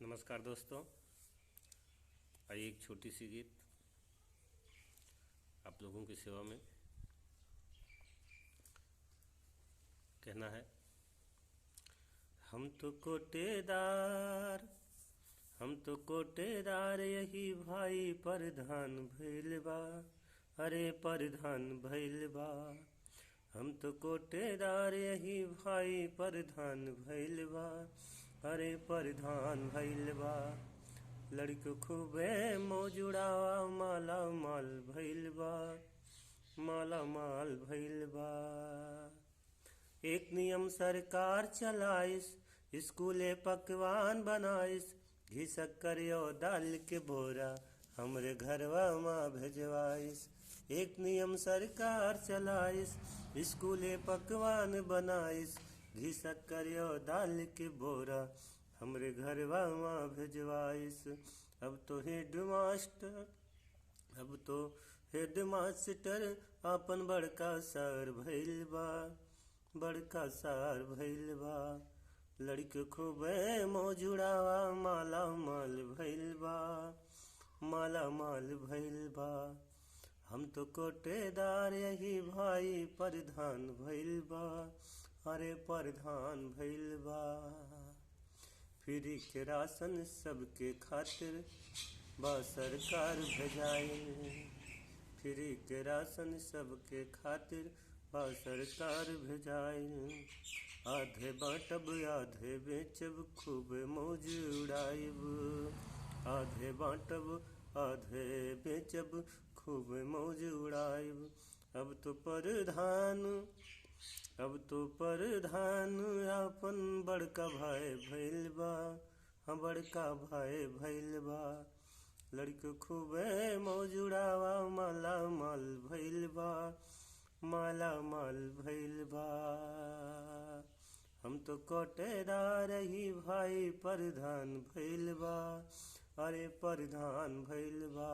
नमस्कार दोस्तों। आइए एक छोटी सी गीत आप लोगों की सेवा में। कहना है, हम तो कोटेदार यही भाई प्रधान भइल बा। अरे प्रधान भइल बा। हम तो कोटेदार यही भाई प्रधान भइल बा। अरे प्रधान भइल बा। लड़को खूबे मौजुड़ावा माला माल भइल बा। माला माल भइल बा। एक नियम सरकार चलाइस, स्कूले पकवान बनाइस। घी शक्कर यो दाल के बोरा हमरे घरवा माँ भेजवाइस। एक नियम सरकार चलाइस, स्कूले पकवान बनाइस। घी शक्कर यो दाल के बोरा हमरे घरवा माँ भेजवाइस। अब तो हेडमास्टर अपन बड़का सर भइल बा। बड़का सर भइल बा। लड़के खूबे मौजुड़ावा माला माल भइल बा। माला माल भइल बा। हम तो कोटेदार यही भाई प्रधान भइल बा। अरे प्रधान भइल बा। फ्री के राशन सबके खातिर बा सरकार भेजाइल। फ्री के राशन सबके खातिर बा सरकार भेजाइल। आधे बाँटब आधे बेचब खूब मौज उड़ाइब। आधे बाँटब आधे बेचब खूब मौज उड़ाइब। अब तो प्रधान अपन बड़का भाई भइल बा। हाँ बड़का भाई भइल बा। लड़के खूबे मौज उड़ावा माला माल भइल बा। माला माल भइल बा। हम तो कोटेदार ही भाई प्रधान भइल बा। अरे प्रधान भइल बा।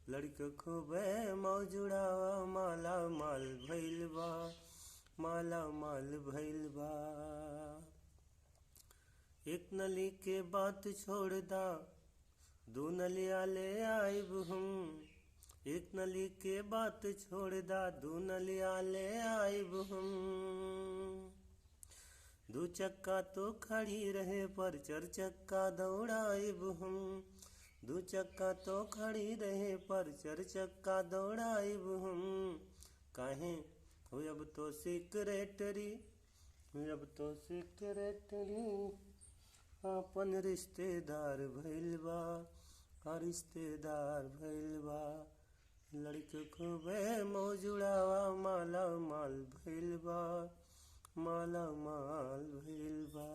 लड़के खूबे मौज उड़ावा माला माल भइल बा। माला माल भइल बा। एक नली के बात छोड़ दा, दो नलिया ले आइब हम। एक नली के बात छोड़ दा, दो नलिया ले आइब हम। दो चक्का तो खड़ी रहे पर चार चक्का दौड़ाइब हम। दो चक्का तो खड़ी रहे पर चार चक्का दौड़ाइब हम। काहे हो अब तो सिक्रेटरी अपन रिश्तेदार भइल बा। रिश्तेदार भइल बा। लड़के खूबे मौज उड़ावा माला माल भइल बा। माला माल भइल बा।